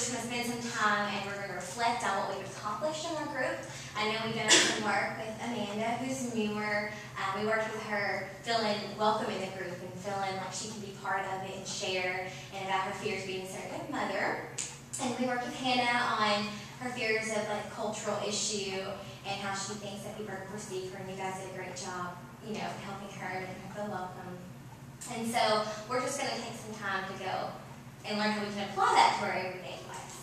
just going to spend some time and we're going to reflect on what we've accomplished in our group. I know we've done some work with Amanda, who's newer. We worked with her feeling welcome in the group and feeling like she can be part of it and share, and about her fears being a surrogate mother. And we worked with Hannah on her fears of like cultural issue and how she thinks that people perceive her, and you guys did a great job, helping her and her feel welcome. And so we're just going to take some time to go and learn how we can apply that to our everyday lives.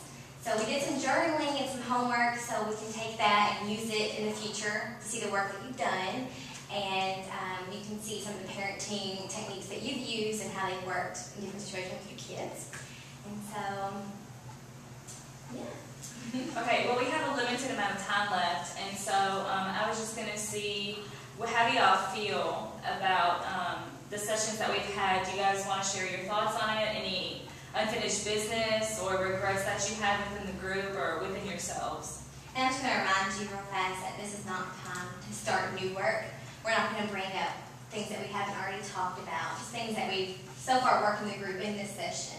So we did some journaling and some homework, so we can take that and use it in the future to see the work that you've done. And you can see some of the parenting techniques that you've used and how they've worked in different situations with your kids. And so, yeah. Okay, well, we have a limited amount of time left, and so I was just going to see, how do y'all feel about the sessions that we've had? Do you guys want to share your thoughts on it? Any unfinished business or regrets that you have within the group or within yourselves? And I'm just going to remind you real fast that this is not time to start new work. We're not going to bring up things that we haven't already talked about, just things that we've so far worked in the group in this session.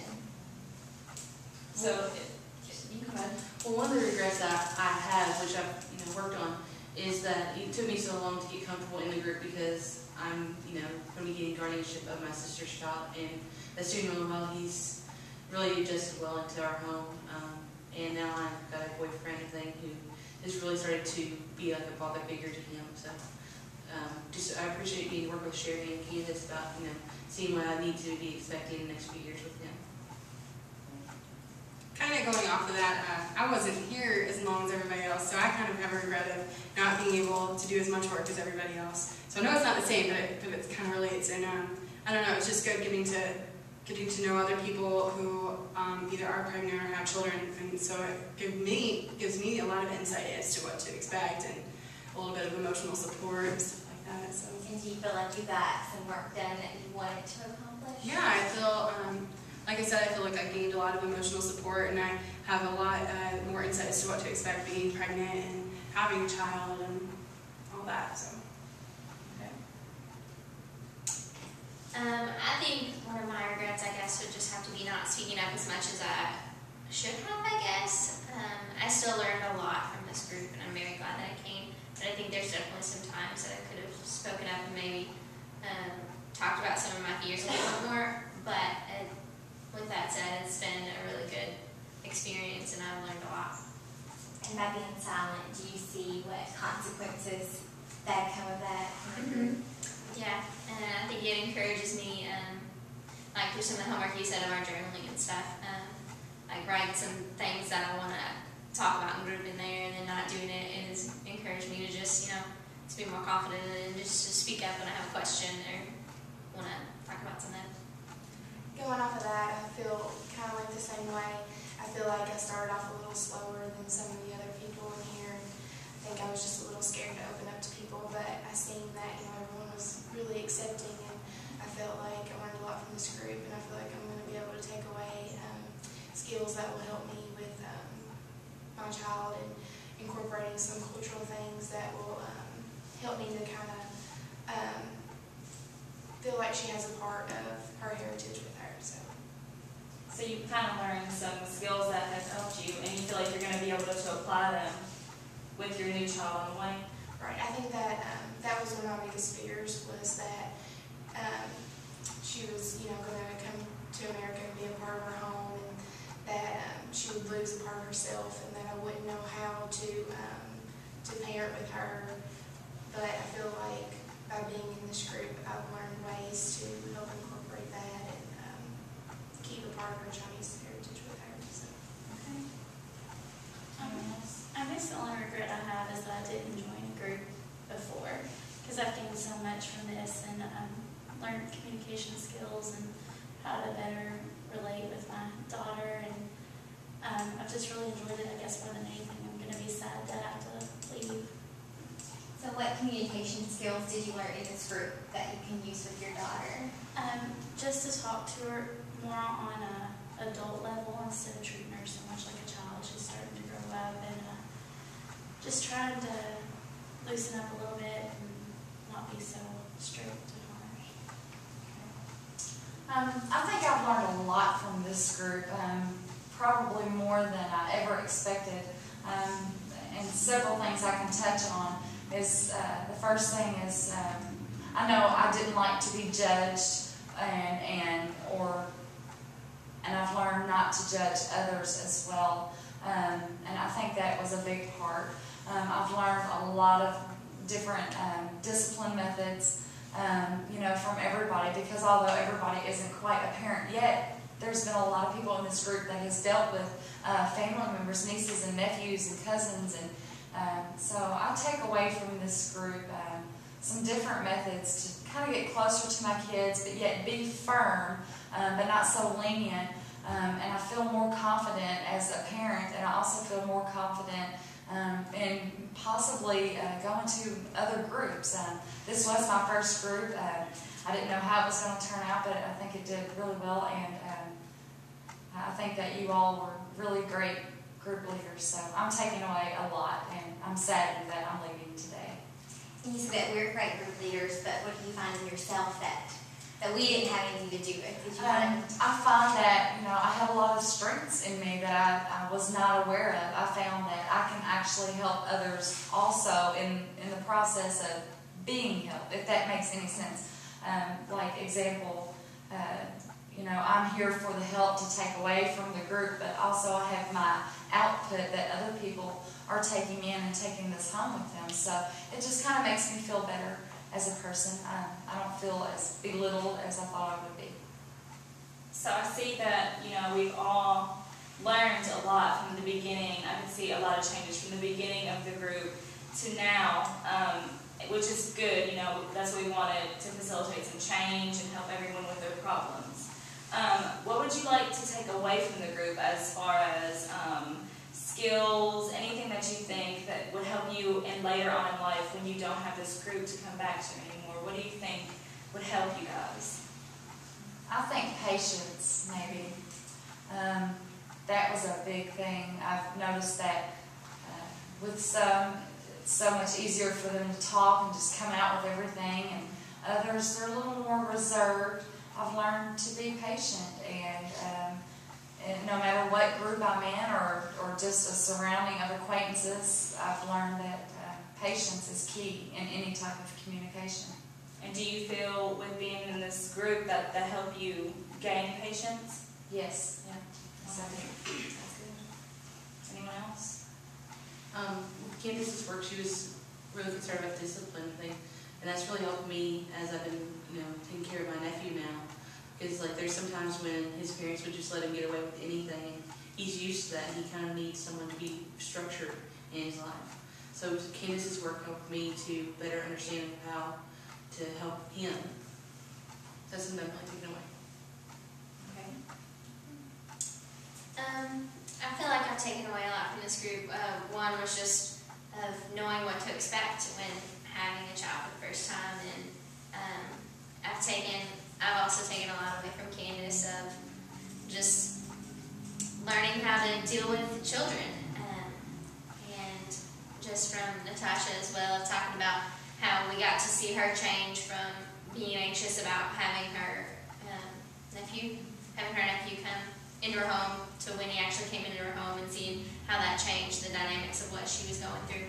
So, you go ahead. Well, one of the regrets that I have, which I've worked on, is that it took me so long to get comfortable in the group because I'm going to be getting guardianship of my sister's child, and that's doing really well. He's really adjusted well into our home, and now I've got a boyfriend who has really started to be like a father figure to him. So, I appreciate being working with Sherry and Candace about seeing what I need to be expecting in the next few years with him. Kind of going off of that, I wasn't here as long as everybody else, so I kind of have a regret of not being able to do as much work as everybody else. So I know it's not the same, but it kind of relates. And I don't know, it's just good getting to know other people who either are pregnant or have children, and so it gives me a lot of insight as to what to expect and a little bit of emotional support and stuff like that. So. And do you feel like you got some work done that you wanted to accomplish? Yeah, I feel, like I said, I feel like I gained a lot of emotional support, and I have a lot more insight as to what to expect being pregnant and having a child and all that. So. I think one of my regrets, I guess, would just have to be not speaking up as much as I should have, I guess. I still learned a lot from this group, and I'm very glad that I came. But I think there's definitely some times that I could have spoken up and maybe talked about some of my fears a little more. But with that said, it's been a really good experience, and I've learned a lot. And by being silent, do you see what consequences that come of that? Mm-hmm. Yeah, and I think it encourages me, like through some of the homework you said of our journaling and stuff, like writing some things that I want to talk about in group in there, and then not doing it, it has encouraged me to just, to be more confident and just to speak up when I have a question or want to talk about something. Going off of that, I feel kind of like the same way. I feel like I started off a little slower than some of the other people in here. I think I was just a little scared to open up to people, but I seen that everyone was really accepting, and I felt like I learned a lot from this group, and I feel like I'm going to be able to take away skills that will help me with my child and incorporating some cultural things that will help me to kind of feel like she has a part of her heritage with her. So you kind of learned some skills that have helped you, and you feel like you're going to be able to apply them with your new child on the way. Right. I think that that was one of my biggest fears, was that she was, going to come to America and be a part of her home, and that she would lose a part of herself, and that I wouldn't know how to parent with her. But I feel like by being in this group, I've learned ways to help incorporate that and keep a part of her Chinese heritage with her. So. Okay. I guess the only regret I have is that I didn't join a group before, because I've gained so much from this and learned communication skills and how to better relate with my daughter, and I've just really enjoyed it, I guess, more than anything. I'm going to be sad that I have to leave. So what communication skills did you learn in this group that you can use with your daughter? Just to talk to her more on an adult level instead of treating her so much like a child. She's starting to grow up, and just trying to loosen up a little bit and not be so strict and harsh. I think I've learned a lot from this group. probably more than I ever expected. And several things I can touch on is, the first thing is, I know I didn't like to be judged, and I've learned not to judge others as well. And I think that was a big part. I've learned a lot of different discipline methods, from everybody, because although everybody isn't quite a parent yet, there's been a lot of people in this group that has dealt with family members, nieces and nephews and cousins, and so I take away from this group some different methods to kind of get closer to my kids, but yet be firm, but not so lenient. And I feel more confident as a parent, and I also feel more confident in possibly going to other groups. This was my first group. I didn't know how it was going to turn out, but I think it did really well, and I think that you all were really great group leaders. So I'm taking away a lot, and I'm saddened that I'm leaving today. You said that we're great group leaders, but what do you find in yourself that we didn't have anything to do with? I find that, I have a lot of strengths in me that I was not aware of. I found that I can actually help others also in the process of being helped, if that makes any sense. Like example, I'm here for the help to take away from the group, but also I have my output that other people are taking in and taking this home with them. So it just kind of makes me feel better as a person. I don't feel as belittled as I thought I would be. So I see that, we've all learned a lot from the beginning. I can see a lot of changes from the beginning of the group to now, which is good. That's what we wanted, to facilitate some change and help everyone with their problems. What would you like to take away from the group as far as skills, anything that you think that would help you in later on in life when you don't have this group to come back to anymore? What do you think would help you guys? I think patience, maybe. That was a big thing. I've noticed that with some, it's so much easier for them to talk and just come out with everything, and others, they're a little more reserved. I've learned to be patient, and no matter what group I'm in or just a surrounding of acquaintances, I've learned that patience is key in any type of communication. And do you feel with being in this group that helped you gain patience? Yes. Yeah. Yes, I do. That's good. Anyone else? Candace's work, she was really concerned about discipline, I think, and that's really helped me as I've been, taking care of my nephew now. Because there's sometimes when his parents would just let him get away with anything, and he's used to that, and he kind of needs someone to be structured in his life. So Candace's work helped me to better understand how to help him. That's something I'm taking away. Okay. I feel like I've taken away a lot from this group. One was just of knowing what to expect when having a child for the first time, and I've also taken a lot away from Candace of just learning how to deal with children, and just from Natasha as well, of talking about how we got to see her change from being anxious about having her nephew come into her home to when he actually came into her home, and seeing how that changed the dynamics of what she was going through.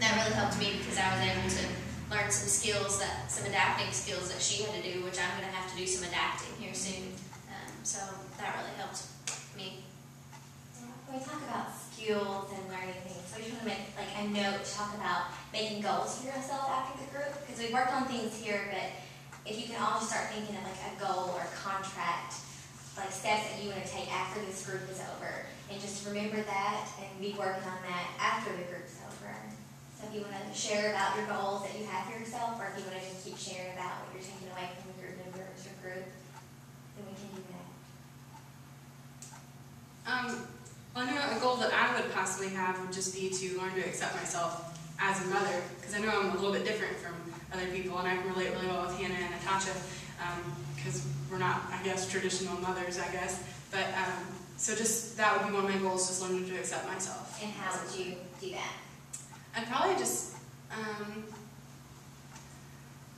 That really helped me because I was able to learn some skills, some adapting skills that she had to do, which I'm going to have to do some adapting here soon. So that really helped me. When we talk about skills and learning things, so we just want to make a note to talk about making goals for yourself after the group, because we worked on things here, but if you can all just start thinking of a goal or a contract, steps that you want to take after this group is over, and just remember that and be working on that after the group's over. So if you want to share about your goals that you have for yourself, or if you want to just keep sharing about what you're taking away from the group members or group, then we can do that. Well, I know a goal that I would possibly have would just be to learn to accept myself as a mother, because I know I'm a little bit different from other people, and I can relate really well with Hannah and Natasha, because we're not, I guess, traditional mothers, I guess. But so just that would be one of my goals, just learning to accept myself. And how would you do that? I'd probably just,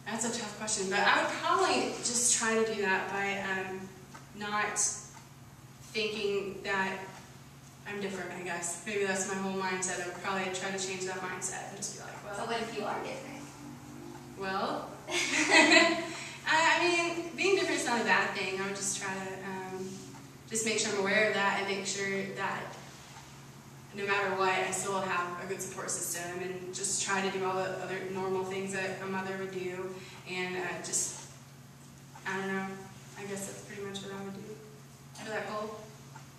that's a tough question, but I would probably just try to do that by not thinking that I'm different, I guess. Maybe that's my whole mindset. I would probably try to change that mindset and just be like, So well, what if you are different? well, I mean, being different is not a bad thing. I would just try to just make sure I'm aware of that and make sure that no matter what, I still have a good support system and just try to do all the other normal things that a mother would do. And just, I don't know, I guess that's pretty much what I would do. For that goal.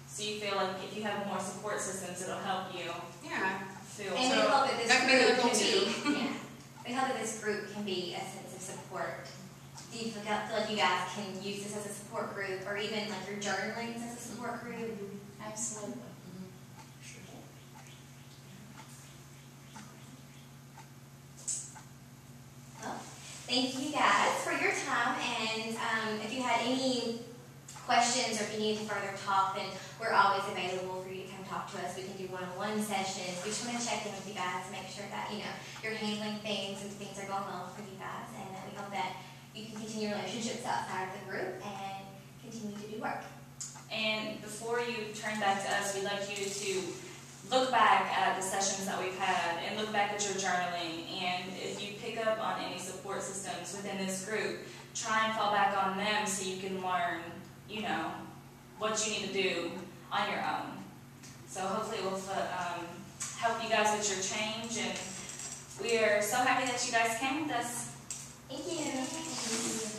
So you feel like if you have more support systems, it'll help you Yeah. feel. And So, we hope that this that could be the group goal can too. be, yeah, we hope that this group can be a sense of support. Do you feel like you guys can use this as a support group, or even like your journaling as a support group? Absolutely. Well, thank you guys for your time, and if you had any questions or if you need to further talk, then we're always available for you to come talk to us. We can do one-on-one sessions. We just want to check in with you guys to make sure that, you know, you're handling things and things are going well for you guys, and that we hope that you can continue relationships outside of the group and continue to do work. And before you turn back to us, we'd like you to look back at the sessions that we've had and look back at your journaling. And if you pick up on any support systems within this group, try and fall back on them so you can learn, you know, what you need to do on your own. So hopefully it will help you guys with your change. And we are so happy that you guys came with us. Thank you.